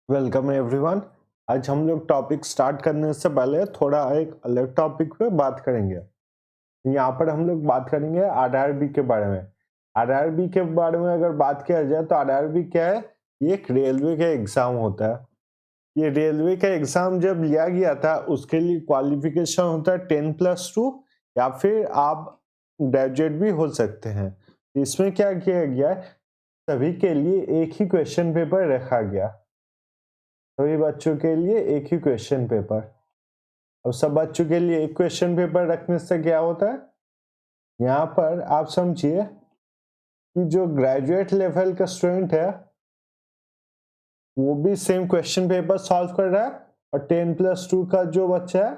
Welcome everyone. आज हम लोग टॉपिक स्टार्ट करने से पहले थोड़ा एक अलग टॉपिक पे बात करेंगे। यहाँ पर हम लोग बात करेंगे आरआरबी के बारे में। आरआरबी के बारे में अगर बात किया जाए तो आरआरबी क्या है? ये एक रेलवे का एग्जाम होता है। ये रेलवे का एग्जाम जब लिया गया था उसके लिए क्वालिफिकेशन होता है 10+2 या फिर आप ग्रेजुएट भी हो सकते हैं। इसमें क्या किया गया है, सभी के लिए एक ही क्वेश्चन पेपर रखा गया, सभी बच्चों के लिए एक ही क्वेश्चन पेपर। अब सब बच्चों के लिए एक क्वेश्चन पेपर रखने से क्या होता है, यहाँ पर आप समझिए कि जो ग्रेजुएट लेवल का स्टूडेंट है वो भी सेम क्वेश्चन पेपर सॉल्व कर रहा है और 10+2 का जो बच्चा है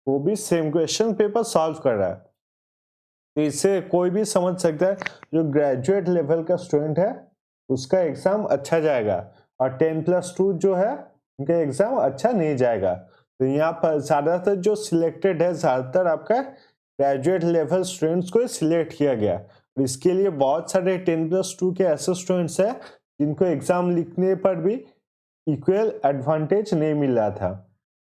वो भी सेम क्वेश्चन पेपर सॉल्व कर रहा है। तो इससे कोई भी समझ सकता है जो ग्रेजुएट लेवल का स्टूडेंट है उसका एग्जाम अच्छा जाएगा और 10+2 जो है उनका एग्जाम अच्छा नहीं जाएगा। तो यहाँ पर ज्यादातर जो सिलेक्टेड है, ज्यादातर आपका ग्रेजुएट लेवल स्टूडेंट्स को सिलेक्ट किया गया। और इसके लिए बहुत सारे 10+2 के ऐसे स्टूडेंट्स हैं जिनको एग्जाम लिखने पर भी इक्वल एडवांटेज नहीं मिल रहा था।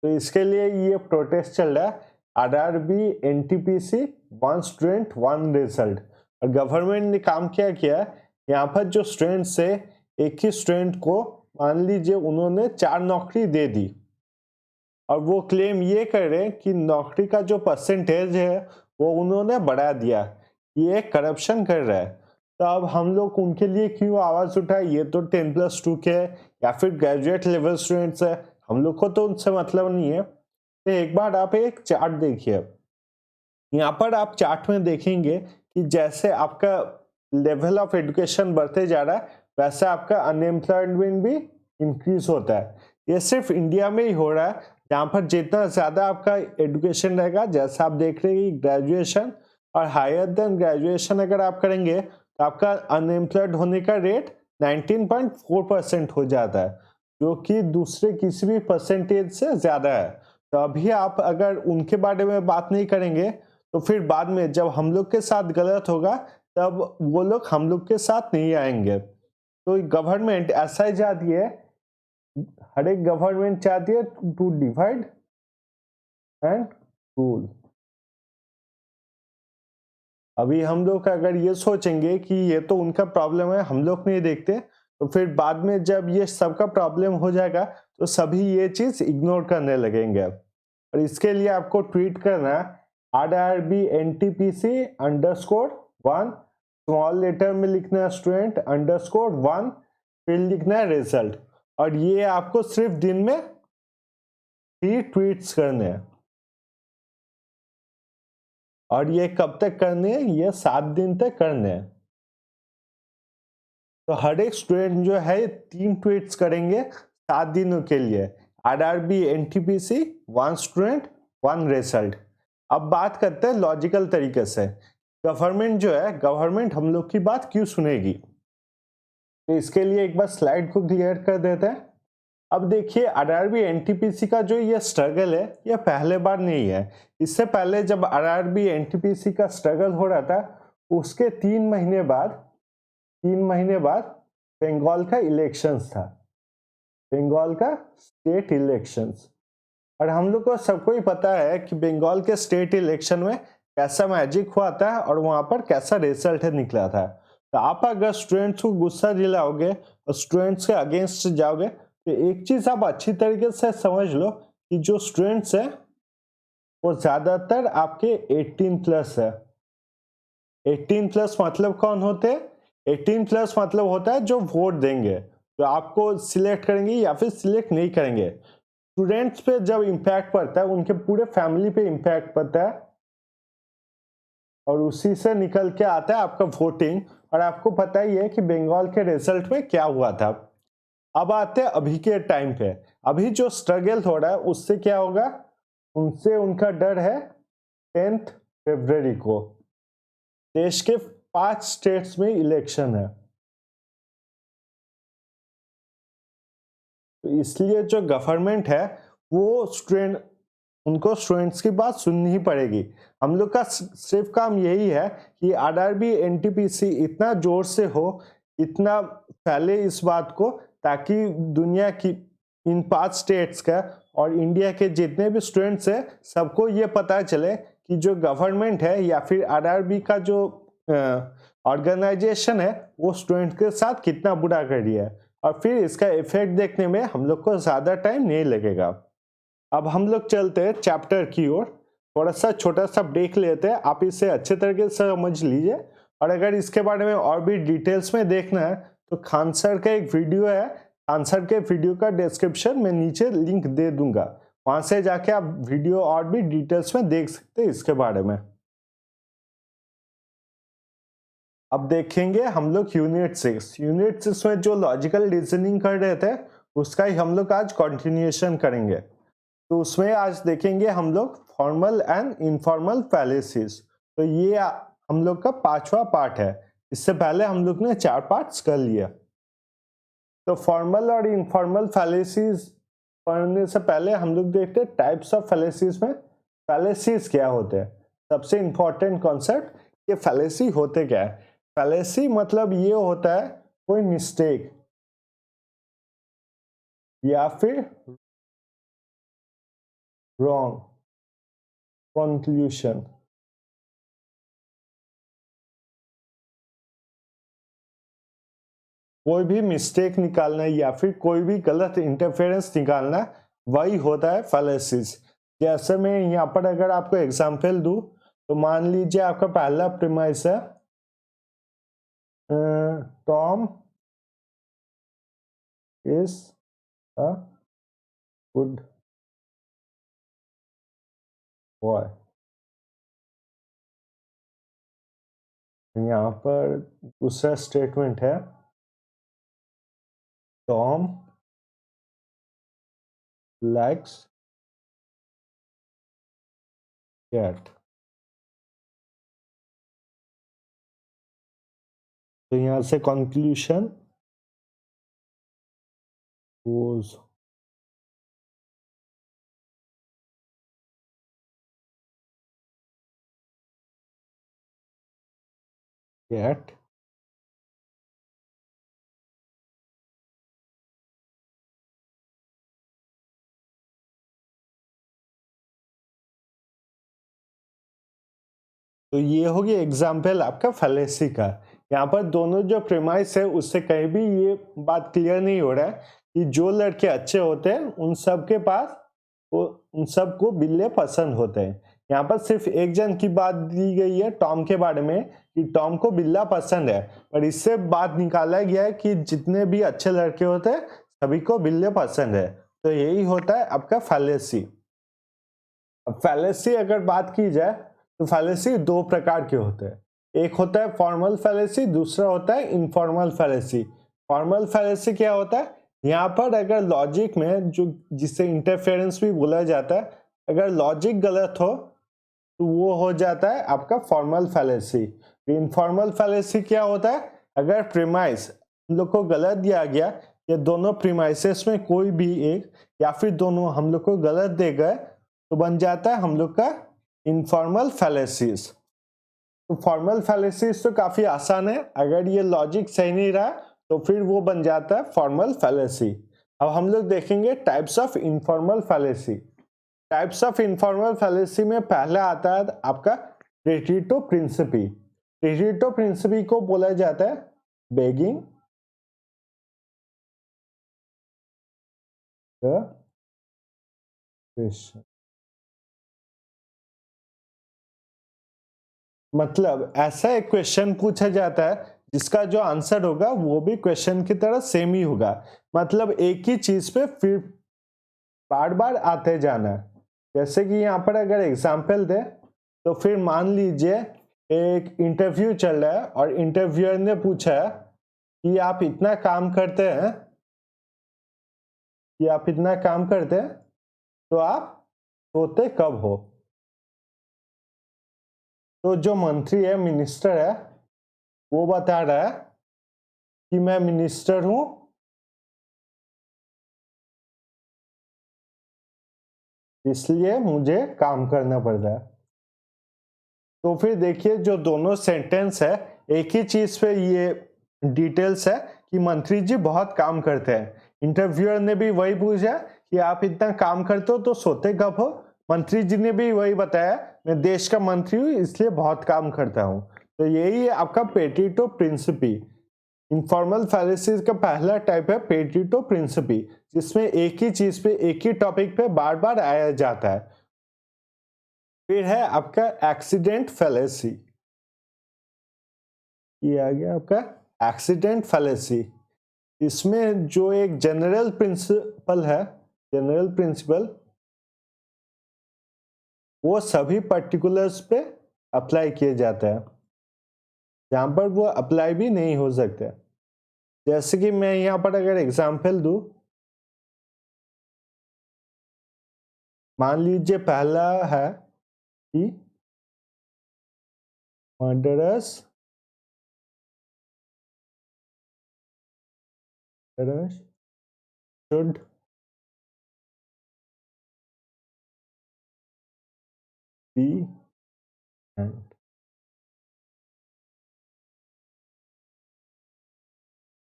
तो इसके लिए ये प्रोटेस्ट चल रहा है, RRB NTPC one student one result. और गवर्नमेंट ने काम क्या किया, यहाँ पर जो स्टूडेंट्स है एक ही स्टूडेंट को मान लीजिए उन्होंने 4 नौकरी दे दी और वो क्लेम ये कर रहे हैं कि नौकरी का जो परसेंटेज है वो उन्होंने बढ़ा दिया, ये करप्शन कर रहा है। तो अब हम लोग उनके लिए क्यों आवाज उठाए? ये तो 10+2 के या फिर ग्रेजुएट लेवल स्टूडेंट्स है, हम लोग को तो उनसे मतलब नहीं है। तो एक बार आप एक चार्ट देखिए, यहाँ पर आप चार्ट में देखेंगे कि जैसे आपका लेवल ऑफ एजुकेशन बढ़ते जा रहा है वैसे आपका अनएम्प्लॉयमेंट भी इंक्रीज होता है। ये सिर्फ इंडिया में ही हो रहा है, जहाँ पर जितना ज्यादा आपका एजुकेशन रहेगा, जैसा आप देख रहे हैं ग्रेजुएशन और हायर देन ग्रेजुएशन अगर आप करेंगे तो आपका अनएम्प्लॉयड होने का रेट 19.4% हो जाता है, जो कि दूसरे किसी भी परसेंटेज से ज्यादा है। तो अभी आप अगर उनके बारे में बात नहीं करेंगे तो फिर बाद में जब हम लोग के साथ गलत होगा तब वो लोग हम लोग के साथ नहीं आएंगे। तो गवर्नमेंट ऐसा ही चाहती है, हर एक गवर्नमेंट चाहती है टू डिवाइड एंड रूल। अभी हम लोग अगर ये सोचेंगे कि ये तो उनका प्रॉब्लम है, हम लोग नहीं देखते, तो फिर बाद में जब ये सबका प्रॉब्लम हो जाएगा तो सभी ये चीज इग्नोर करने लगेंगे। और इसके लिए आपको ट्वीट करना है RRBNTPC_1, स्मॉल लेटर में लिखना है student_1, फिर लिखना है रिजल्ट। और ये आपको सिर्फ दिन में 3 ट्वीट्स करने हैं। और ये कब तक करने हैं? ये 7 दिन तक करने हैं। तो हर एक स्टूडेंट जो है 3 ट्वीट्स करेंगे 7 दिनों के लिए। RRB NTPC 1 student 1 result. अब बात करते हैं लॉजिकल तरीके से, गवर्नमेंट जो है, गवर्नमेंट हम लोग की बात क्यों सुनेगी? तो इसके लिए एक बार स्लाइड को क्लियर कर देते हैं। अब देखिए RRB NTPC का जो ये स्ट्रगल है ये पहले बार नहीं है। इससे पहले जब RRB NTPC का स्ट्रगल हो रहा था उसके 3 महीने बाद बंगाल का इलेक्शंस था, बंगाल का स्टेट इलेक्शंस। और हम लोग को सबको ही पता है कि बंगाल के स्टेट इलेक्शन में कैसा मैजिक हुआ था और वहां पर कैसा रिजल्ट निकला था। तो आप अगर स्टूडेंट्स को गुस्सा दिलाओगे और स्टूडेंट्स के अगेंस्ट जाओगे तो एक चीज आप अच्छी तरीके से समझ लो कि जो स्टूडेंट्स हैं वो ज्यादातर आपके 18+ है। 18+ मतलब कौन होते हैं? 18+ मतलब होता है जो वोट देंगे, जो आपको सिलेक्ट करेंगे या फिर सिलेक्ट नहीं करेंगे। स्टूडेंट्स पे जब इम्पैक्ट पड़ता है उनके पूरे फैमिली पे इम्पैक्ट पड़ता है और उसी से निकल के आता है आपका वोटिंग। और आपको पता ही है कि बंगाल के रिजल्ट में क्या हुआ था। अब आते हैं अभी के टाइम पे, अभी जो स्ट्रगल हो रहा है उससे क्या होगा, उनसे उनका डर है 10th फरवरी को देश के 5 स्टेट्स में इलेक्शन है। तो इसलिए जो गवर्नमेंट है वो उनको स्टूडेंट्स की बात सुननी ही पड़ेगी। हम लोग का सिर्फ काम यही है कि RRB NTPC इतना जोर से हो, इतना फैले इस बात को, ताकि दुनिया की इन 5 स्टेट्स का और इंडिया के जितने भी स्टूडेंट्स हैं सबको ये पता चले कि जो गवर्नमेंट है या फिर आरआरबी का जो ऑर्गेनाइजेशन है वो स्टूडेंट के साथ कितना बुरा कर रही है, और फिर इसका इफेक्ट देखने में हम लोग को ज़्यादा टाइम नहीं लगेगा। अब हम लोग चलते हैं चैप्टर की ओर। थोड़ा सा छोटा सा ब्रेक लेते हैं, आप इसे अच्छे तरीके से समझ लीजिए, और अगर इसके बारे में और भी डिटेल्स में देखना है तो खान सर का एक वीडियो है, खान सर के वीडियो का डिस्क्रिप्शन में नीचे लिंक दे दूंगा, वहां से जाके आप वीडियो और भी डिटेल्स में देख सकते हैं इसके बारे में। अब देखेंगे हम लोग यूनिट 6 में जो लॉजिकल रीजनिंग कर रहे थे उसका ही हम लोग आज कंटिन्यूएशन करेंगे। तो उसमें आज देखेंगे हम लोग फॉर्मल एंड इनफॉर्मल फैलेसीज। तो ये हम लोग का 5वां पार्ट है, इससे पहले हम लोग ने 4 पार्ट्स कर लिया। तो फॉर्मल और इनफॉर्मल फैलेसीज पढ़ने से पहले हम लोग देखते हैं टाइप्स ऑफ फैलेसीज में फैलेसीज क्या होते हैं। सबसे इंपॉर्टेंट कॉन्सेप्ट, ये फैलेसी होते क्या है। फैलेसी मतलब ये होता है कोई मिस्टेक या फिर रॉन्ग कंक्लूजन। कोई भी मिस्टेक निकालना या फिर कोई भी गलत इंटरफेरेंस निकालना, वही होता है फैलेसीज। जैसे मैं यहाँ पर अगर आपको एग्जांपल दूं तो मान लीजिए आपका पहला प्रीमाइस है Tom is a good boy. यहाँ पर दूसरा स्टेटमेंट है टॉम लाइक्स कैट। तो यहाँ से कंक्लूजन was cat तो ये होगी एग्जाम्पल आपका फैलेसी का। यहाँ पर दोनों जो प्रेमाइस है उससे कहीं भी ये बात क्लियर नहीं हो रहा है कि जो लड़के अच्छे होते हैं उन सब के पास उन सबको बिल्ले पसंद होते हैं। यहाँ पर सिर्फ एक जन की बात दी गई है टॉम के बारे में कि टॉम को बिल्ला पसंद है, पर इससे बात निकाला गया है कि जितने भी अच्छे लड़के होते हैं सभी को बिल्ले पसंद है। तो यही होता है आपका फैलेसी। अब फैलेसी अगर बात की जाए तो फैलेसी 2 प्रकार के होते हैं, एक होता है फॉर्मल फैलेसी, दूसरा होता है इनफॉर्मल फैलेसी। फॉर्मल फैलेसी क्या होता है, यहाँ पर अगर लॉजिक में जो जिसे इंटरफेरेंस भी बोला जाता है, अगर लॉजिक गलत हो तो वो हो जाता है आपका फॉर्मल फैलेसी। इनफॉर्मल फैलेसी क्या होता है, अगर प्रीमाइस हम लोग को गलत दिया गया या दोनों प्रीमाइसेस में कोई भी एक या फिर दोनों हम लोग को गलत दे गए तो बन जाता है हम लोग का इनफॉर्मल फैलेसीज। तो फॉर्मल फैलेसीज तो काफी आसान है, अगर ये लॉजिक सही नहीं रहा तो फिर वो बन जाता है फॉर्मल फैलेसी। अब हम लोग देखेंगे types of informal fallacy. Types of informal fallacy में पहला आता है आपका रेटिटो प्रिंसिपी। रेटिटो प्रिंसिपी को बोला जाता है बेगिंग द क्वेश्चन। मतलब ऐसा एक क्वेश्चन पूछा जाता है जिसका जो आंसर होगा वो भी क्वेश्चन की तरह सेम ही होगा, मतलब एक ही चीज पे फिर बार बार आते जाना। जैसे कि यहाँ पर अगर एग्जांपल दे तो फिर मान लीजिए एक इंटरव्यू चल रहा है और इंटरव्यूअर ने पूछा कि आप इतना काम करते हैं तो आप सोते कब हो। तो जो मंत्री है, मिनिस्टर है, वो बता रहा है कि मैं मिनिस्टर हूं इसलिए मुझे काम करना पड़ता है। तो फिर देखिए जो दोनों सेंटेंस है एक ही चीज पे ये डिटेल्स है कि मंत्री जी बहुत काम करते हैं, इंटरव्यूअर ने भी वही पूछा कि आप इतना काम करते हो तो सोते कब हो। मंत्री जी ने भी वही बताया, मैं देश का मंत्री हूँ इसलिए बहुत काम करता हूँ। तो यही है आपका पेटिटो प्रिंसिपी। इनफॉर्मल फैलेसीज का पहला टाइप है पेटिटो प्रिंसिपी, जिसमें एक ही चीज पे, एक ही टॉपिक पे बार बार आया जाता है। फिर है आपका एक्सीडेंट फैलेसी। ये आ गया आपका एक्सीडेंट फैलेसी। इसमें जो एक जनरल प्रिंसिपल है, जनरल प्रिंसिपल, वो सभी पर्टिकुलर्स पे अप्लाई किए जाते हैं, जहां पर वो अप्लाई भी नहीं हो सकते। जैसे कि मैं यहां पर अगर एग्जांपल दूं, मान लीजिए पहला है कि मर्डरस should be hanged।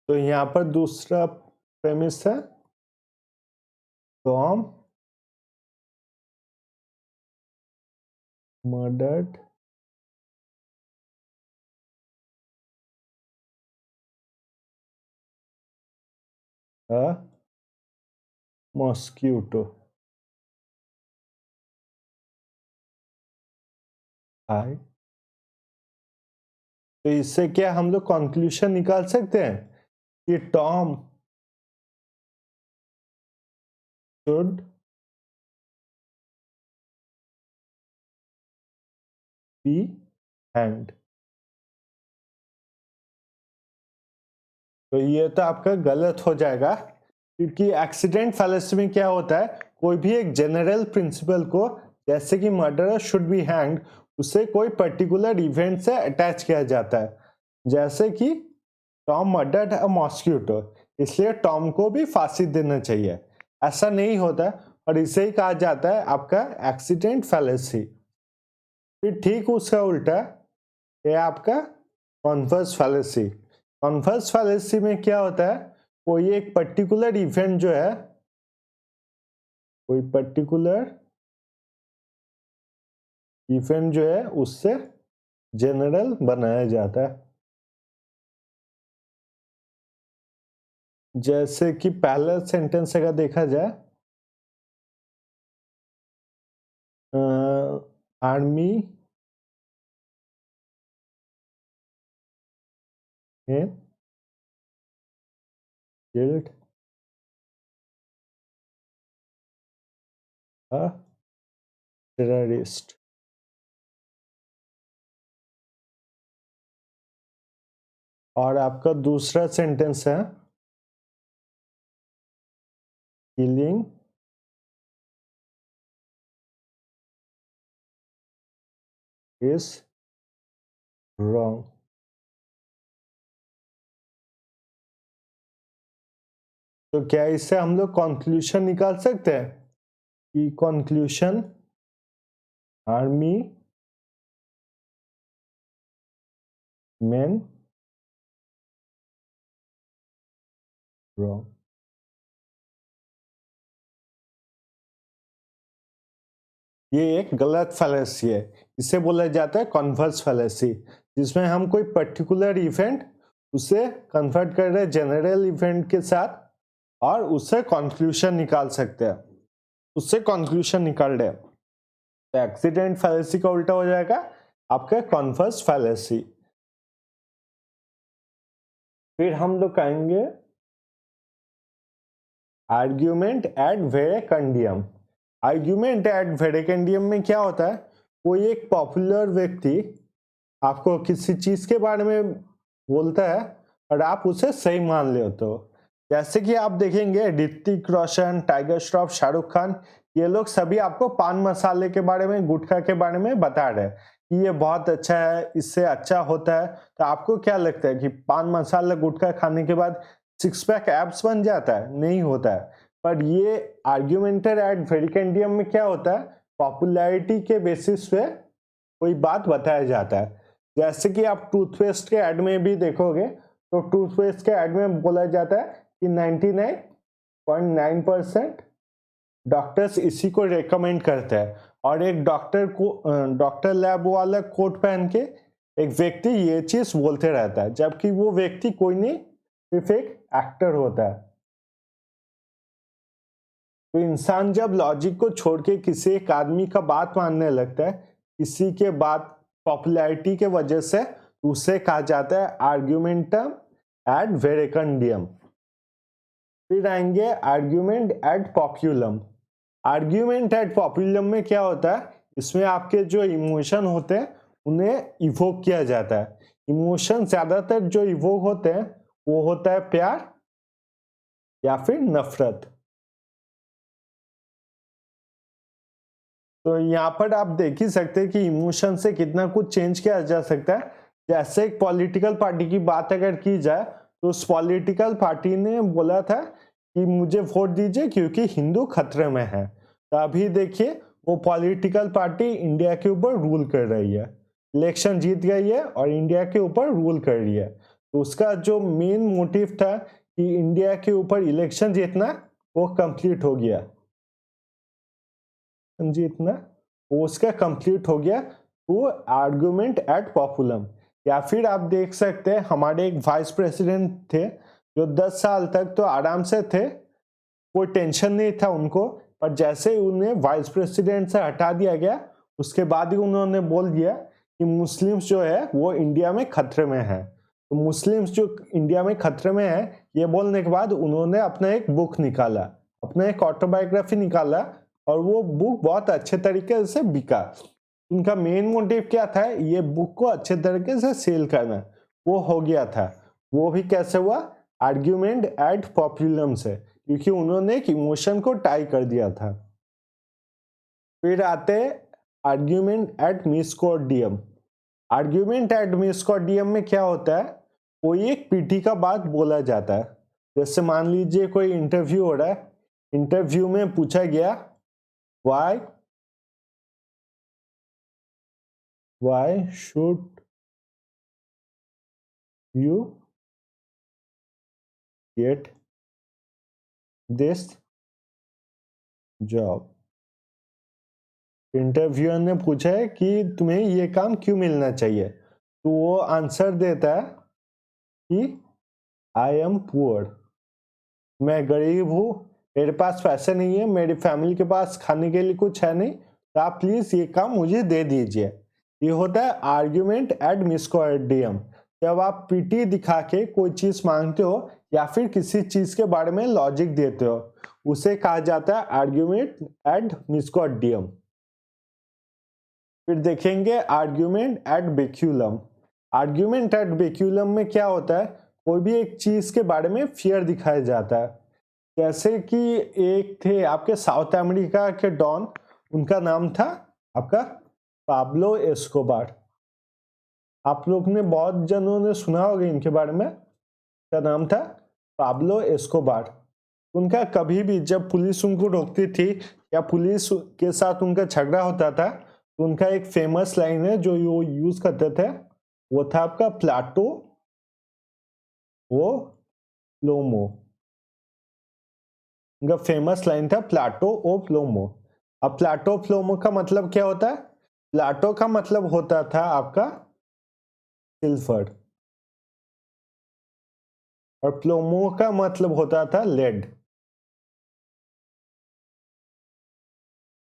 तो यहाँ पर दूसरा प्रेमिस है टॉम मर्डर्ड अ मॉस्क्यूटो। हाय, तो इससे क्या हम लोग कंक्लूजन निकाल सकते हैं कि टॉम शुड बी हैंग्ड। तो ये तो आपका गलत हो जाएगा, क्योंकि एक्सीडेंट फैलेसी में क्या होता है, कोई भी एक जनरल प्रिंसिपल को, जैसे कि मर्डरर शुड बी हैंग्ड, उसे कोई पर्टिकुलर इवेंट से अटैच किया जाता है। जैसे कि टॉम मर्डर्ड अ मॉस्क्यूटो, इसलिए टॉम को भी फांसी देना चाहिए। ऐसा नहीं होता, और इसे ही कहा जाता है आपका एक्सीडेंट फैलेसी। फिर ठीक उसका उल्टा ये आपका कॉन्वर्स फैलेसी। कॉन्वर्स फैलेसी में क्या होता है, कोई एक पर्टिकुलर इवेंट जो है, कोई पर्टिकुलर इवेंट जो है उससे जनरल बनाया जाता है। जैसे कि पहला सेंटेंस अगर देखा जाए, आर्मी में killed a terrorist। और आपका दूसरा सेंटेंस है किलिंग इज रॉन्ग। तो क्या इससे हम लोग कंक्लूजन निकाल सकते हैं कि कंक्लूजन आर्मी मैन रॉन्ग। ये एक गलत फैलेसी है, इसे बोला जाता है कॉन्वर्स फैलेसी, जिसमें हम कोई पर्टिकुलर इवेंट उसे कन्वर्ट कर रहे हैं जनरल इवेंट के साथ, और उससे कंक्लूजन निकाल सकते हैं, उससे कंक्लूजन निकाल रहे हैं। तो एक्सीडेंट फैलेसी का उल्टा हो जाएगा आपका कॉन्वर्स फैलेसी। फिर हम लोग कहेंगे आर्ग्यूमेंट एड वेरेकंडियम। आर्ग्यूमेंट एड वेरेकंडियम में क्या होता है, कोई एक पॉपुलर व्यक्ति आपको किसी चीज के बारे में बोलता है और आप उसे सही मान लेते हो। जैसे कि आप देखेंगे ऋतिक रोशन, टाइगर श्रॉफ, शाहरुख खान, ये लोग सभी आपको पान मसाले के बारे में, गुटखा के बारे में बता रहे हैं कि ये बहुत अच्छा है, इससे अच्छा होता है। तो आपको क्या लगता है कि पान मसाला गुटखा खाने के बाद सिक्स पैक एब्स बन जाता है? नहीं होता है। पर ये आर्ग्यूमेंटेड एड वेरिकेंडियम में क्या होता है, पॉपुलैरिटी के बेसिस पे कोई बात बताया जाता है। जैसे कि आप टूथपेस्ट के ऐड में भी देखोगे, तो टूथपेस्ट के ऐड में बोला जाता है कि 99 0.9% डॉक्टर्स इसी को रेकमेंड करते हैं। और एक डॉक्टर लैब वाला कोट पहन के एक व्यक्ति ये चीज बोलते रहता है, जबकि वो व्यक्ति कोई नहीं, सिर्फ एक एक्टर होता है। तो इंसान जब लॉजिक को छोड़ के किसी एक आदमी का बात मानने लगता है, किसी के बात पॉपुलैरिटी के वजह से, उसे कहा जाता है आर्ग्यूमेंटम एड वेरेकंडियम। फिर आएंगे आर्ग्यूमेंट एड पॉपुलम। आर्ग्यूमेंट एड पॉपुलम में क्या होता है, इसमें आपके जो इमोशन होते हैं उन्हें इवोक किया जाता है। इमोशन ज्यादातर जो इवोक होते हैं वो होता है प्यार या फिर नफरत। तो यहाँ पर आप देख ही सकते हैं कि इमोशन से कितना कुछ चेंज किया जा सकता है। जैसे एक पॉलिटिकल पार्टी की बात अगर की जाए तो उस पॉलिटिकल पार्टी ने बोला था कि मुझे वोट दीजिए क्योंकि हिंदू खतरे में है। तो अभी देखिए वो पॉलिटिकल पार्टी इंडिया के ऊपर रूल कर रही है, इलेक्शन जीत गई है और इंडिया के ऊपर रूल कर रही है। तो उसका जो मेन मोटिव था कि इंडिया के ऊपर इलेक्शन जीतना, वो कंप्लीट हो गया। जीतना वो उसका कंप्लीट हो गया, वो आर्गुमेंट एट पॉपुलम। या फिर आप देख सकते हैं हमारे एक वाइस प्रेसिडेंट थे जो 10 साल तक तो आराम से थे, कोई टेंशन नहीं था उनको, पर जैसे ही उन्हें वाइस प्रेसिडेंट से हटा दिया गया उसके बाद ही उन्होंने बोल दिया कि मुस्लिम्स जो है वो इंडिया में खतरे में है। तो मुस्लिम्स जो इंडिया में खतरे में है, ये बोलने के बाद उन्होंने अपना एक बुक निकाला, अपना एक ऑटोबायोग्राफी निकाला, और वो बुक बहुत अच्छे तरीके से बिका। उनका मेन मोटिव क्या था, ये बुक को अच्छे तरीके से सेल करना, वो हो गया था। वो भी कैसे हुआ, आर्ग्यूमेंट एट पॉपुलम से, क्योंकि उन्होंने एक इमोशन को टाई कर दिया था। फिर आते आर्ग्यूमेंट एट मिसकॉर्डियम। आर्ग्यूमेंट एट मिसकॉर्डियम में क्या होता है, कोई एक पीटी का बात बोला जाता है। जैसे मान लीजिए कोई इंटरव्यू हो रहा है, इंटरव्यू में पूछा गया why should you get this job। Interviewer ने पूछा है कि तुम्हें ये काम क्यों मिलना चाहिए, तो वो आंसर देता है कि आई एम पुअर, मैं गरीब हूँ, मेरे पास पैसे नहीं है, मेरी फैमिली के पास खाने के लिए कुछ है नहीं, तो आप प्लीज ये काम मुझे दे दीजिए। ये होता है आर्ग्यूमेंट एड मिसकॉर्डियम। जब आप पीटी दिखा के कोई चीज मांगते हो या फिर किसी चीज के बारे में लॉजिक देते हो, उसे कहा जाता है आर्ग्यूमेंट एड मिसकॉर्डियम। फिर देखेंगे आर्ग्यूमेंट एट बेक्यूलम। आर्ग्यूमेंट एट बेक्यूलम में क्या होता है, कोई भी एक चीज के बारे में फियर दिखाया जाता है। जैसे कि एक थे आपके साउथ अमेरिका के डॉन, उनका नाम था आपका पाब्लो एस्कोबार। आप लोग ने बहुत जनों ने सुना होगा इनके बारे में, का नाम था पाब्लो एस्कोबार। उनका कभी भी जब पुलिस उनको रोकती थी या पुलिस के साथ उनका झगड़ा होता था, तो उनका एक फेमस लाइन है जो वो यूज करते थे, वो था आपका प्लाटो वो प्लोमो। उनका फेमस लाइन था प्लाटो ओ प्लोमो। अब प्लाटो प्लोमो का मतलब क्या होता है, प्लाटो का मतलब होता था आपका सिल्फर, और प्लोमो का मतलब होता था लेड।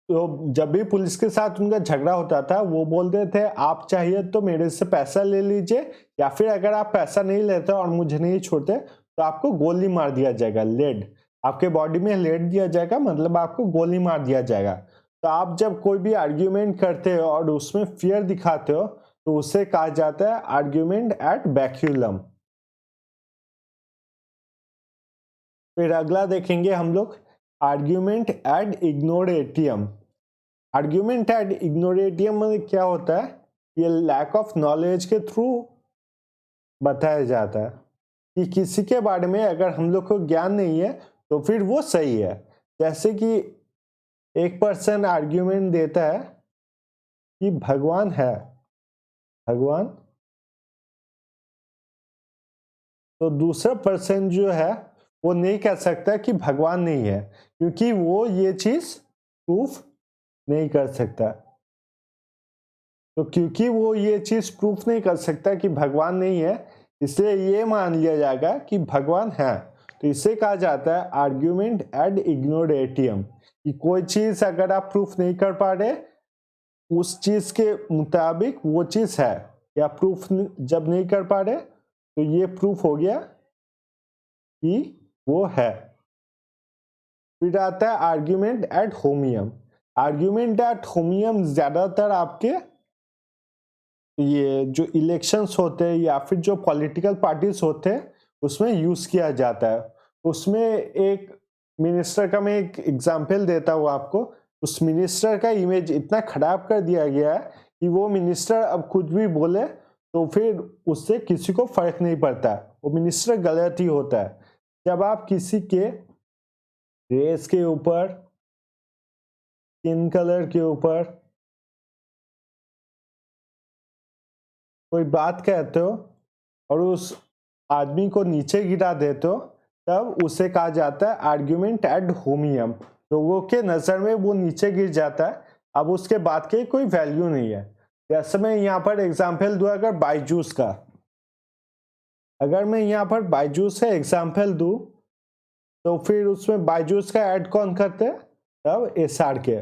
तो जब भी पुलिस के साथ उनका झगड़ा होता था, वो बोलते थे आप चाहिए तो मेरे से पैसा ले लीजिए, या फिर अगर आप पैसा नहीं लेते और मुझे नहीं छोड़ते तो आपको गोली मार दिया जाएगा। लेड, आपके बॉडी में लेड दिया जाएगा, मतलब आपको गोली मार दिया जाएगा। तो आप जब कोई भी आर्ग्यूमेंट करते हो और उसमें फियर दिखाते हो, तो उसे कहा जाता है आर्ग्यूमेंट एट बैक्यूलम। फिर अगला देखेंगे हम लोग आर्ग्यूमेंट एट इग्नोरेटियम। आर्ग्यूमेंट एट इग्नोरेटियम में क्या होता है, ये लैक ऑफ नॉलेज के थ्रू बताया जाता है कि किसी के बारे में अगर हम लोग को ज्ञान नहीं है तो फिर वो सही है। जैसे कि एक पर्सन आर्ग्यूमेंट देता है कि भगवान है, भगवान, तो दूसरा पर्सन जो है वो नहीं कह सकता कि भगवान नहीं है, क्योंकि वो ये चीज प्रूफ नहीं कर सकता। तो क्योंकि वो ये चीज प्रूफ नहीं कर सकता कि भगवान नहीं है, इसलिए ये मान लिया जाएगा कि भगवान है। तो इसे कहा जाता है आर्ग्यूमेंट एड इग्नोरेटियम, कि कोई चीज अगर आप प्रूफ नहीं कर पा रहे उस चीज के मुताबिक वो चीज है, या प्रूफ जब नहीं कर पा रहे तो ये प्रूफ हो गया कि वो है। फिर आता है argument eight holmium. Argument eight holmium ज्यादातर आपके ये जो इलेक्शंस होते हैं या फिर जो पॉलिटिकल पार्टीज होते हैं उसमें यूज किया जाता है। उसमें एक मिनिस्टर का मैं एक एग्जांपल देता हूँ आपको। उस मिनिस्टर का इमेज इतना खराब कर दिया गया है कि वो मिनिस्टर अब कुछ भी बोले तो फिर उससे किसी को फर्क नहीं पड़ता, वो मिनिस्टर गलत ही होता है। जब आप किसी के रेस के ऊपर, स्किन कलर के ऊपर कोई बात कहते हो और उस आदमी को नीचे गिरा देते हो, तब उसे कहा जाता है आर्ग्यूमेंट एड होमियम। लोगों के नजर में वो नीचे गिर जाता है, अब उसके बाद के कोई वैल्यू नहीं है। जैसे मैं यहाँ पर एग्जाम्पल दूं अगर बायजूस का, अगर मैं यहाँ पर बायजूस का एग्जाम्पल दूं तो फिर उसमें बायजूस का ऐड कौन करते हैं, तब एसआर के।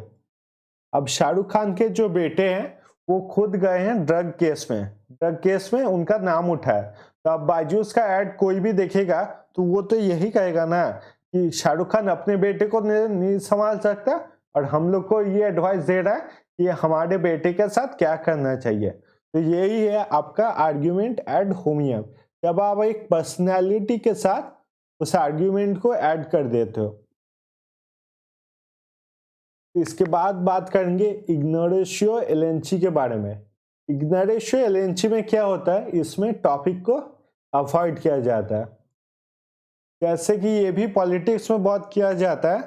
अब शाहरुख खान के जो बेटे हैं वो खुद गए हैं ड्रग केस में उनका नाम उठा है। तो अब बायजूस का ऐड कोई भी देखेगा तो वो तो यही कहेगा ना कि शाहरुख खान अपने बेटे को नहीं संभाल सकता और हम लोग को ये एडवाइस दे रहा है कि हमारे बेटे के साथ क्या करना चाहिए। तो यही है आपका आर्ग्यूमेंट एड होमियम, जब आप एक पर्सनैलिटी के साथ उस आर्ग्यूमेंट को ऐड कर देते हो। इसके बाद बात करेंगे इग्नोरेशियो एलेंची के बारे में। इग्नोरेशियो एलेंची में क्या होता है, इसमें टॉपिक को अवॉइड किया जाता है। जैसे कि ये भी पॉलिटिक्स में बहुत किया जाता है।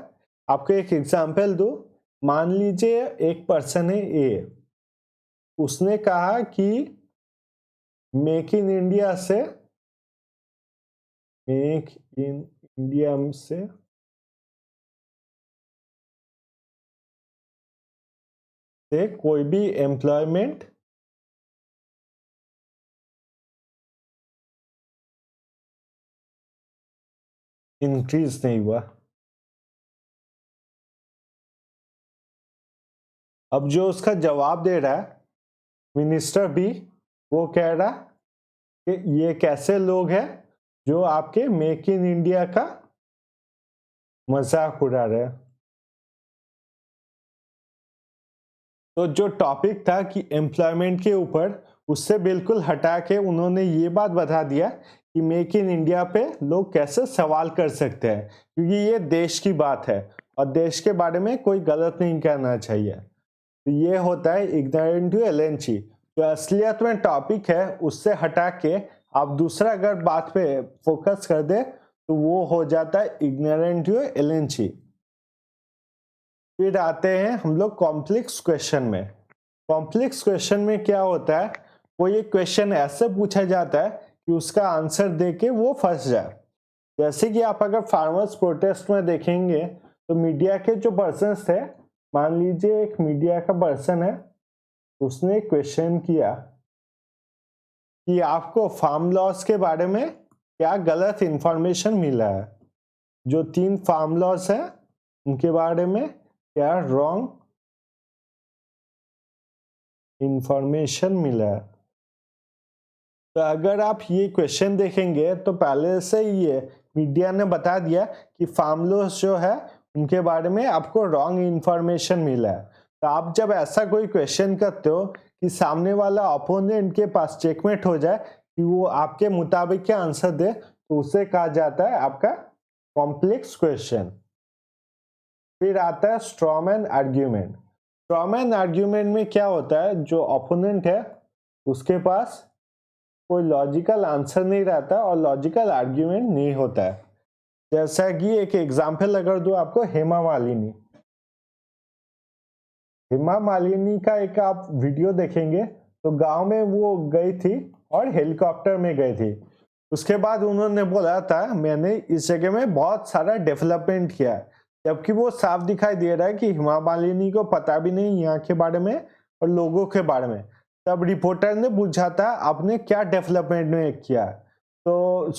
आपको एक एग्जांपल दूं, मान लीजिए एक पर्सन है ए, उसने कहा कि मेक इन इंडिया से कोई भी एम्प्लॉयमेंट इंक्रीज नहीं हुआ। अब जो उसका जवाब दे रहा है मिनिस्टर भी, वो कह रहा कि ये कैसे लोग हैं जो आपके मेक इन इंडिया का मजाक उड़ा रहे हैं। तो जो टॉपिक था कि एम्प्लॉयमेंट के ऊपर, उससे बिल्कुल हटा के उन्होंने ये बात बता दिया कि मेक इन इंडिया पे लोग कैसे सवाल कर सकते हैं, क्योंकि ये देश की बात है और देश के बारे में कोई गलत नहीं कहना चाहिए। तो ये होता है इग्नोरेंट टू एलेंची। जो असलियत में टॉपिक है उससे हटा के आप दूसरा अगर बात पे फोकस कर दे तो वो हो जाता है इग्नोरेंट टू एलेंची। फिर आते हैं हम लोग कॉम्प्लेक्स क्वेश्चन में। कॉम्प्लेक्स क्वेश्चन में क्या होता है, कोई एक क्वेश्चन ऐसे पूछा जाता है कि उसका आंसर देके वो फंस जाए। जैसे कि आप अगर फार्मर्स प्रोटेस्ट में देखेंगे तो मीडिया के जो पर्सन थे, मान लीजिए एक मीडिया का पर्सन है, उसने क्वेश्चन किया कि आपको फार्म लॉस के बारे में क्या गलत इंफॉर्मेशन मिला है, जो 3 फार्म लॉस है उनके बारे में क्या रॉन्ग इंफॉर्मेशन मिला है। तो अगर आप ये क्वेश्चन देखेंगे तो पहले से ये मीडिया ने बता दिया कि फार्म लॉस जो है उनके बारे में आपको रॉन्ग इंफॉर्मेशन मिला है। तो आप जब ऐसा कोई क्वेश्चन करते हो कि सामने वाला अपोनेंट के पास चेकमेट हो जाए कि वो आपके मुताबिक के आंसर दे, तो उसे कहा जाता है आपका कॉम्प्लेक्स क्वेश्चन। फिर आता है स्ट्रॉमैन आर्ग्यूमेंट। स्ट्रॉमैन आर्ग्यूमेंट में क्या होता है, जो ओपोनेंट है उसके पास कोई लॉजिकल आंसर नहीं रहता और लॉजिकल आर्ग्यूमेंट नहीं होता है। जैसा कि एक एग्जांपल अगर दूं आपको, हेमा मालिनी। हेमा मालिनी का एक आप वीडियो देखेंगे तो गांव में वो गई थी और हेलीकॉप्टर में गई थी। उसके बाद उन्होंने बोला था मैंने इस जगह में बहुत सारा डेवलपमेंट किया है, जबकि वो साफ दिखाई दे रहा है कि हेमा मालिनी को पता भी नहीं यहाँ के बारे में और लोगों के बारे में। तब रिपोर्टर ने पूछा था आपने क्या डेवलपमेंट में किया, तो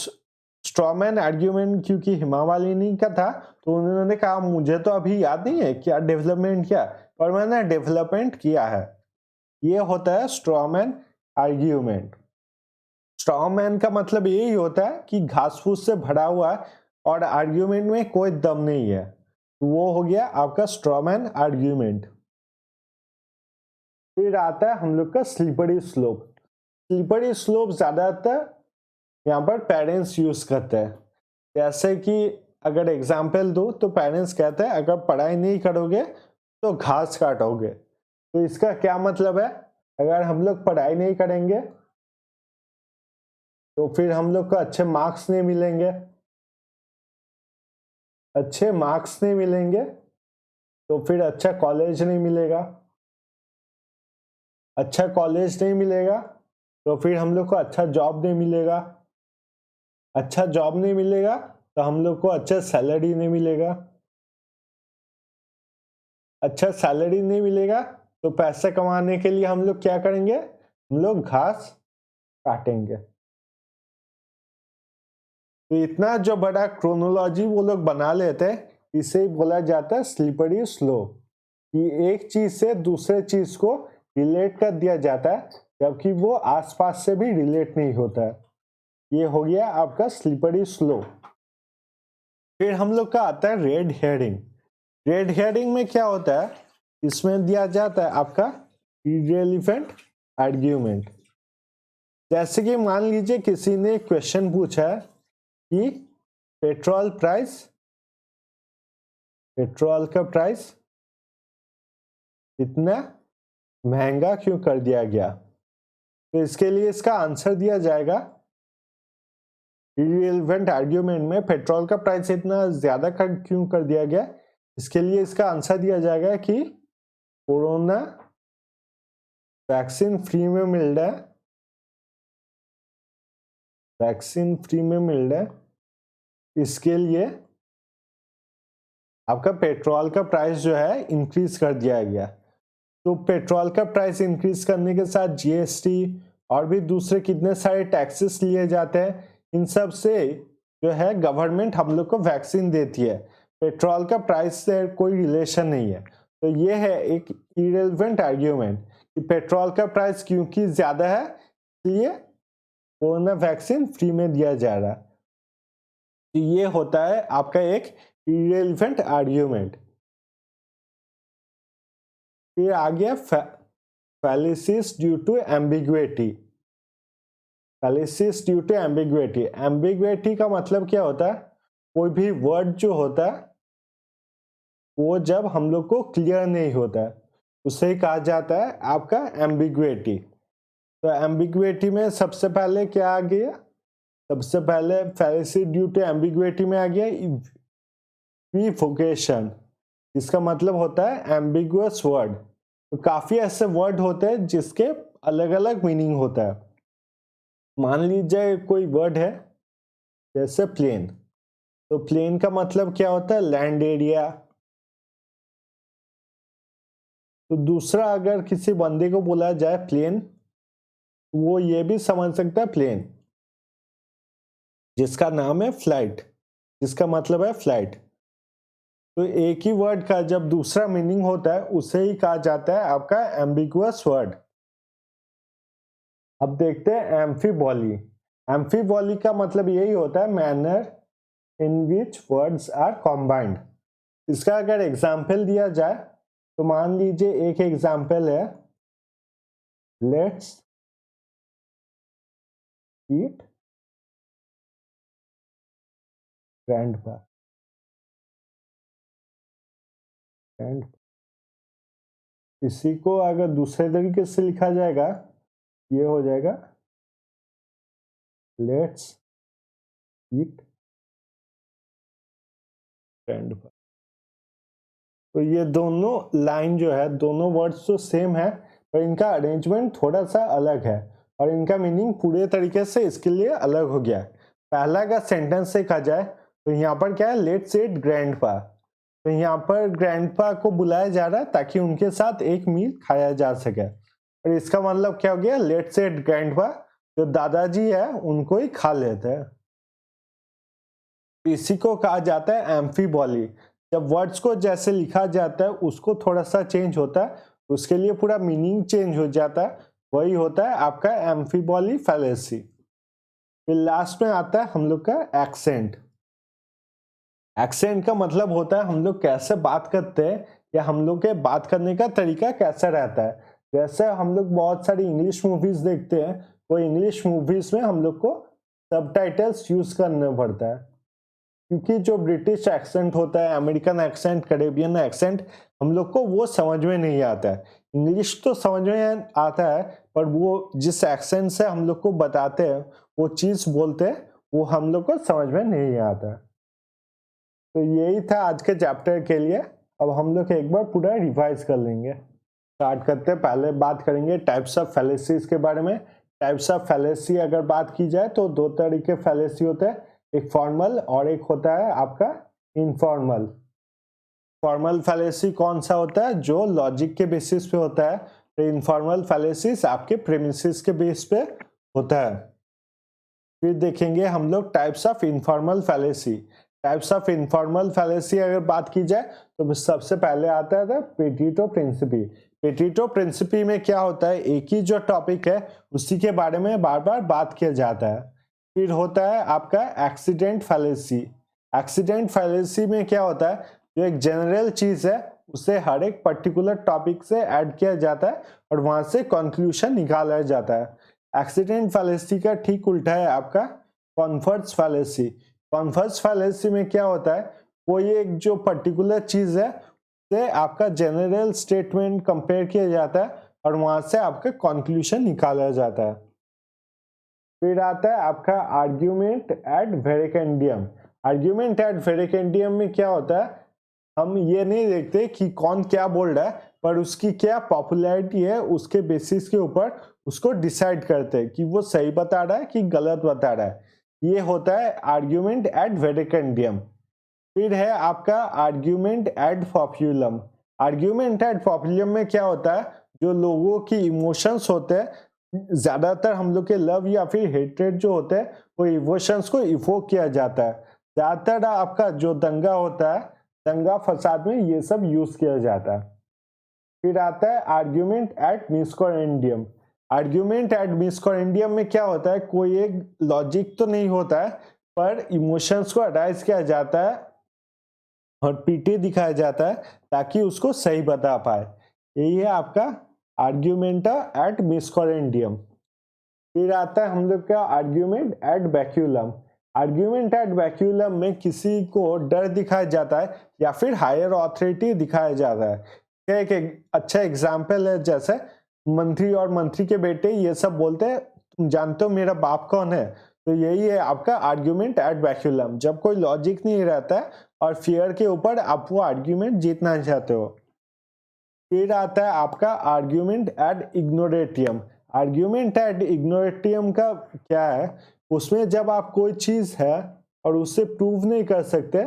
स्ट्रॉमैन आर्ग्यूमेंट क्योंकि हेमा मालिनी का था तो उन्होंने कहा मुझे तो अभी याद नहीं है क्या डेवलपमेंट किया, पर मैंने डेवलपमेंट किया है। ये होता है स्ट्रॉमैन आर्ग्यूमेंट। स्ट्रॉमैन का मतलब यही होता है कि घास फूस से भरा हुआ और आर्ग्यूमेंट में कोई दम नहीं है, तो वो हो गया आपका स्ट्रॉमैन आर्ग्यूमेंट। फिर आता है हम लोग का स्लिपरी स्लोप। स्लिपरी स्लोप ज्यादातर यहाँ पर पेरेंट्स यूज करते हैं। जैसे कि अगर एग्जाम्पल दो तो पेरेंट्स कहते हैं अगर पढ़ाई नहीं करोगे तो घास काटोगे। तो इसका क्या मतलब है, अगर हम लोग पढ़ाई नहीं करेंगे तो फिर हम लोग को अच्छे मार्क्स नहीं मिलेंगे, अच्छे मार्क्स नहीं मिलेंगे तो फिर अच्छा कॉलेज नहीं मिलेगा, अच्छा कॉलेज नहीं मिलेगा तो फिर हम लोग को अच्छा जॉब नहीं मिलेगा, अच्छा जॉब नहीं मिलेगा तो हम लोग को अच्छा सैलरी नहीं मिलेगा, अच्छा सैलरी नहीं मिलेगा तो पैसे कमाने के लिए हम लोग क्या करेंगे, हम लोग घास काटेंगे। तो इतना जो बड़ा क्रोनोलॉजी वो लोग बना लेते हैं, इसे बोला जाता है स्लिपरी स्लोप, कि एक चीज से दूसरे चीज को रिलेट कर दिया जाता है जबकि वो आसपास से भी रिलेट नहीं होता है। ये हो गया आपका स्लिपरी स्लोप। फिर हम लोग का आता है रेड हेयरिंग। रेड हेयरिंग में क्या होता है, इसमें दिया जाता है आपका इररिलेवेंट आर्ग्यूमेंट। जैसे कि मान लीजिए किसी ने क्वेश्चन पूछा है कि पेट्रोल का प्राइस इतना महंगा क्यों कर दिया गया, तो इसके लिए इसका आंसर दिया जाएगा इररिलेवेंट आर्ग्यूमेंट में पेट्रोल का प्राइस इतना ज्यादा क्यों कर दिया गया, इसके लिए इसका आंसर दिया जाएगा कि कोरोना वैक्सीन फ्री में मिल रहा है, वैक्सीन फ्री में मिल रहा है, इसके लिए आपका पेट्रोल का प्राइस जो है इंक्रीज कर दिया गया। तो पेट्रोल का प्राइस इंक्रीज करने के साथ जीएसटी और भी दूसरे कितने सारे टैक्सेस लिए जाते हैं, इन सब से जो है गवर्नमेंट हम लोग को वैक्सीन देती है। पेट्रोल का प्राइस से कोई रिलेशन नहीं है। तो ये है एक इररिलेवेंट आर्ग्यूमेंट कि पेट्रोल का प्राइस क्योंकि ज्यादा है इसलिए कोरोना वैक्सीन फ्री में दिया जा रहा है। तो ये होता है आपका एक इररिलेवेंट आर्ग्यूमेंट। फिर आ गया fallacies due to ambiguity. Fallacies due to ambiguity, ambiguity का मतलब क्या होता है, कोई भी वर्ड जो होता है वो जब हम लोग को क्लियर नहीं होता है उसे कहा जाता है आपका एम्बिग्युइटी। तो एम्बिग्युइटी में सबसे पहले क्या आ गया, सबसे पहले फैलेसी ड्यू टू एम्बिग्युइटी में आ गया इक्विवोकेशन, इसका मतलब होता है एम्बिगुअस वर्ड। तो काफी ऐसे वर्ड होते हैं जिसके अलग अलग मीनिंग होता है। मान लीजिए कोई वर्ड है जैसे प्लेन, तो प्लेन का मतलब क्या होता है, लैंड एरिया। तो दूसरा अगर किसी बंदे को बोला जाए प्लेन, वो ये भी समझ सकता है प्लेन जिसका नाम है फ्लाइट, जिसका मतलब है फ्लाइट। तो एक ही वर्ड का जब दूसरा मीनिंग होता है उसे ही कहा जाता है आपका एम्बिगुअस वर्ड। अब देखते हैं एम्फीबॉली। एम्फीबॉली का मतलब यही होता है manner in which words are combined. इसका अगर एग्जाम्पल दिया जाए तो मान लीजिए एक एग्जाम्पल है लेट्स ईट ग्रैंडपा। इसी को अगर दूसरे तरीके से लिखा जाएगा ये हो जाएगा लेट्स ईट ग्रैंडपा। तो ये दोनों लाइन जो है, दोनों वर्ड्स तो सेम है पर इनका अरेंजमेंट थोड़ा सा अलग है और इनका मीनिंग पूरे तरीके से इसके लिए अलग हो गया है। पहला का सेंटेंस देखा जाए तो यहाँ पर क्या है, लेट्स इट ग्रैंडपा। तो यहाँ पर ग्रैंडपा को बुलाया जा रहा है ताकि उनके साथ एक मील खाया जा सके, और इसका मतलब क्या हो गया, लेट्स इट ग्रैंडपा, जो दादाजी है उनको ही खा लेते हैं। इसी को कहा जाता है एम्फीबॉली। जब वर्ड्स को जैसे लिखा जाता है उसको थोड़ा सा चेंज होता है, उसके लिए पूरा मीनिंग चेंज हो जाता है, वही होता है आपका एम्फीबॉली फैलेसी। फिर लास्ट में आता है हम लोग का एक्सेंट। एक्सेंट का मतलब होता है हम लोग कैसे बात करते हैं, या हम लोग के बात करने का तरीका कैसा रहता है। जैसे हम लोग बहुत सारी इंग्लिश मूवीज देखते हैं, वो इंग्लिश मूवीज में हम लोग को सबटाइटल्स यूज करना पड़ता है, क्योंकि जो ब्रिटिश एक्सेंट होता है, अमेरिकन एक्सेंट, कैरेबियन एक्सेंट, हम लोग को वो समझ में नहीं आता है। इंग्लिश तो समझ में आता है, पर वो जिस एक्सेंट से हम लोग को बताते हैं, वो चीज बोलते हैं, वो हम लोग को समझ में नहीं आता है। तो यही था आज के चैप्टर के लिए। अब हम लोग एक बार पूरा रिवाइज कर लेंगे। स्टार्ट करते हैं। पहले बात करेंगे टाइप्स ऑफ फैलेसीज के बारे में। टाइप्स ऑफ फैलेसी अगर बात की जाए तो दो तरीके फैलेसी होते हैं, एक फॉर्मल और एक होता है आपका इनफॉर्मल। फॉर्मल फैलेसी कौन सा होता है, जो लॉजिक के बेसिस पे होता है। तो इनफॉर्मल फैलेसीज आपके प्रेमिसेस के बेस पे होता है। फिर देखेंगे हम लोग types of informal fallacy. Types of informal fallacy अगर बात की जाए तो सबसे पहले आता है पेटिटो प्रिंसिपी। पेटिटो प्रिंसिपी में क्या होता है, एक ही जो टॉपिक है उसी के बारे में बार बार बात किया जाता है। फिर होता है आपका एक्सीडेंट फैलेसी। एक्सीडेंट फैलेसी में क्या होता है, जो एक जनरल चीज है उसे हर एक पर्टिकुलर टॉपिक से ऐड किया जाता है और वहां से कंक्लूजन निकाला जाता है। एक्सीडेंट फैलेसी का ठीक उल्टा है आपका कॉन्वर्स फैलेसी। कॉन्वर्स फैलेसी में क्या होता है, कोई एक जो पर्टिकुलर चीज है से आपका जनरल स्टेटमेंट कंपेयर किया जाता है और वहां से आपका कंक्लूजन निकाला जाता है। फिर आता है आपका आर्ग्यूमेंट एड वेरिकेंडियम। आर्ग्यूमेंट एड वेरिकेंडियम में क्या होता है, हम ये नहीं देखते कि कौन क्या बोल रहा है, पर उसकी क्या पॉपुलैरिटी है उसके बेसिस के ऊपर उसको डिसाइड करते हैं कि वो सही बता रहा है कि गलत बता रहा है। ये होता है आर्ग्यूमेंट एड वेरिकेंडियम। फिर है आपका आर्ग्यूमेंट एड पॉपुलम। आर्ग्यूमेंट एड पॉपुलम में क्या होता है, जो लोगों की इमोशंस होते हैं, ज्यादातर हम लोग के लव या फिर हेट्रेड जो होते हैं, वो इमोशंस को इवोक किया जाता है। ज्यादातर आपका जो दंगा होता है, दंगा फसाद में ये सब यूज किया जाता है। फिर आता है आर्ग्यूमेंट एट मिसकोरेंडियम। आर्ग्यूमेंट एट मिसकोरेंडियम में क्या होता है, कोई एक लॉजिक तो नहीं होता है, पर इमोशंस को अराइज किया जाता है और पीटी दिखाया जाता है ताकि उसको सही बता पाए। यही है आपका आर्ग्यूमेंटा एट मिसकोरेंडियम। फिर आता है हम लोग का आर्ग्यूमेंट एट वैक्यूलम। आर्ग्यूमेंट एट वैक्यूलम में किसी को डर दिखाया जाता है या फिर हायर ऑथोरिटी दिखाया जाता है। एक अच्छा एग्जाम्पल है, जैसे मंत्री और मंत्री के बेटे ये सब बोलते हैं, तुम जानते हो मेरा बाप कौन है। तो यही है आपका आर्ग्यूमेंट एट वैक्यूलम, जब कोई लॉजिक नहीं रहता है और फियर के ऊपर आप वो आर्ग्यूमेंट जीतना चाहते हो। फिर आता है आपका आर्ग्यूमेंट एट इग्नोरेटियम। आर्ग्यूमेंट एट इग्नोरेटियम का क्या है, उसमें जब आप कोई चीज है और उससे प्रूव नहीं कर सकते,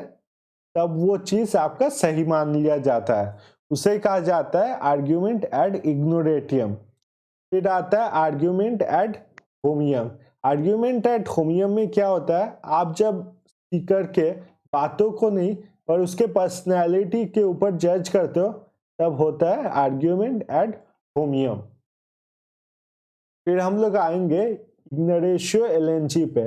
तब वो चीज आपका सही मान लिया जाता है, उसे कहा जाता है आर्ग्यूमेंट एट इग्नोरेटियम। फिर आता है argument eight holmium. Argument eight holmium में क्या होता है, आप जब स्पीकर के बातों को नहीं पर उसके पर्सनैलिटी के ऊपर जज करते हो, तब होता है आर्ग्यूमेंट एट होमियम। फिर हम लोग आएंगे इग्नरेशियो एलेंची पे।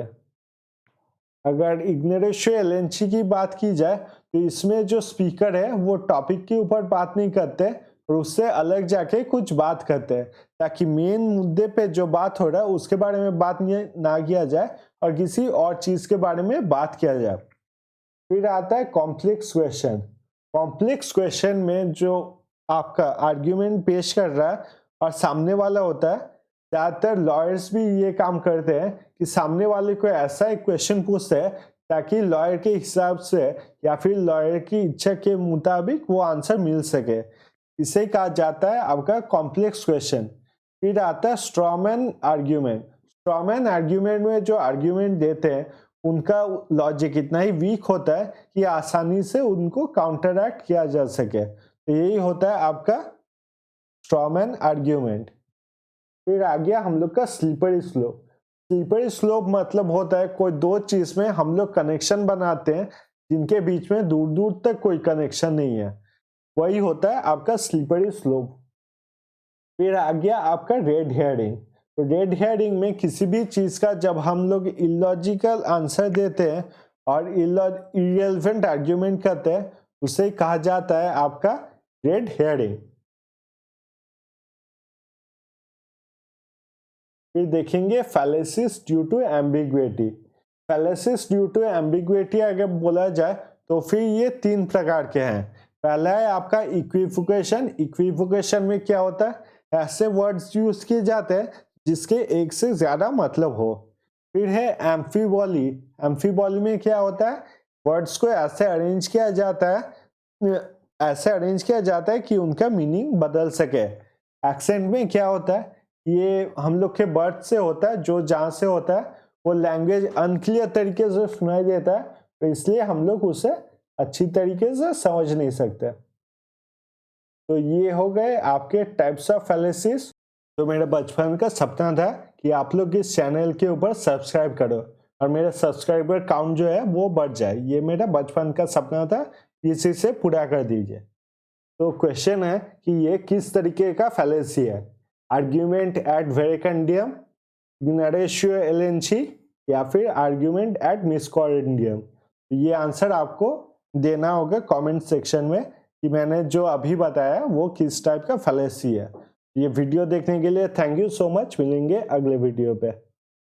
अगर इग्नरेशियो एलेंची की बात की जाए तो इसमें जो स्पीकर है वो टॉपिक के ऊपर बात नहीं करते और उससे अलग जाके कुछ बात करते हैं, ताकि मेन मुद्दे पे जो बात हो रहा है उसके बारे में बात ना किया जाए और किसी और चीज के बारे में बात किया जाए। फिर आता है कॉम्प्लेक्स क्वेश्चन। कॉम्प्लेक्स क्वेश्चन में जो आपका आर्ग्यूमेंट पेश कर रहा है और सामने वाला होता है, ज्यादातर लॉयर्स भी ये काम करते हैं कि सामने वाले को ऐसा एक क्वेश्चन पूछते हैं ताकि लॉयर के हिसाब से या फिर लॉयर की इच्छा के मुताबिक वो आंसर मिल सके। इसे कहा जाता है आपका कॉम्प्लेक्स क्वेश्चन। फिर आता है स्ट्रॉमैन आर्ग्यूमेंट। स्ट्रॉमैन आर्ग्यूमेंट में जो आर्ग्यूमेंट देते हैं उनका लॉजिक इतना ही वीक होता है कि आसानी से उनको काउंटरएक्ट किया जा सके। तो यही होता है आपका स्ट्रॉमैन आर्ग्यूमेंट। फिर आ गया हम लोग का स्लीपरी स्लोप। स्लीपरी स्लोप मतलब होता है कोई दो चीज में हम लोग कनेक्शन बनाते हैं जिनके बीच में दूर दूर तक कोई कनेक्शन नहीं है, वही होता है आपका स्लीपरी स्लोप। फिर आ गया आपका रेड हेयरिंग। तो रेड हेयरिंग में किसी भी चीज का जब हम लोग इलॉजिकल आंसर देते हैं और इररिलेवेंट आर्ग्यूमेंट करते हैं, उसे कहा जाता है आपका रेड हेयरिंग। फिर देखेंगे fallacies due to ambiguity. Fallacies due to ambiguity अगर बोला जाए तो फिर ये तीन प्रकार के हैं। पहला है आपका इक्विफोकेशन। इक्विफोकेशन में क्या होता है, ऐसे वर्ड्स यूज किए जाते हैं जिसके एक से ज्यादा मतलब हो। फिर है एम्फीबॉली। एम्फीबॉली में क्या होता है, वर्ड्स को ऐसे अरेंज किया जाता है कि उनका मीनिंग बदल सके। एक्सेंट में क्या होता है, ये हम लोग के बर्थ से होता है, जो जहाँ से होता है वो लैंग्वेज अनक्लियर तरीके से सुनाई देता है, तो इसलिए हम लोग उसे अच्छी तरीके से समझ नहीं सकते। तो ये हो गए आपके टाइप्स ऑफ फैलेसिस। तो मेरे बचपन का सपना था कि आप लोग इस चैनल के ऊपर सब्सक्राइब करो और मेरा सब्सक्राइबर काउंट जो है वो बढ़ जाए। ये मेरा बचपन का सपना था, इसी से पूरा कर दीजिए। तो क्वेश्चन है कि ये किस तरीके का फैलेसी है, आर्ग्यूमेंट एट वेरिकंडियम, इग्नारेशियो एलेंची, या फिर आर्ग्यूमेंट एट मिस्कॉरिंडियम। ये आंसर आपको देना होगा कमेंट सेक्शन में कि मैंने जो अभी बताया वो किस टाइप का फैलेसी है। ये वीडियो देखने के लिए थैंक यू सो मच। मिलेंगे अगले वीडियो पे।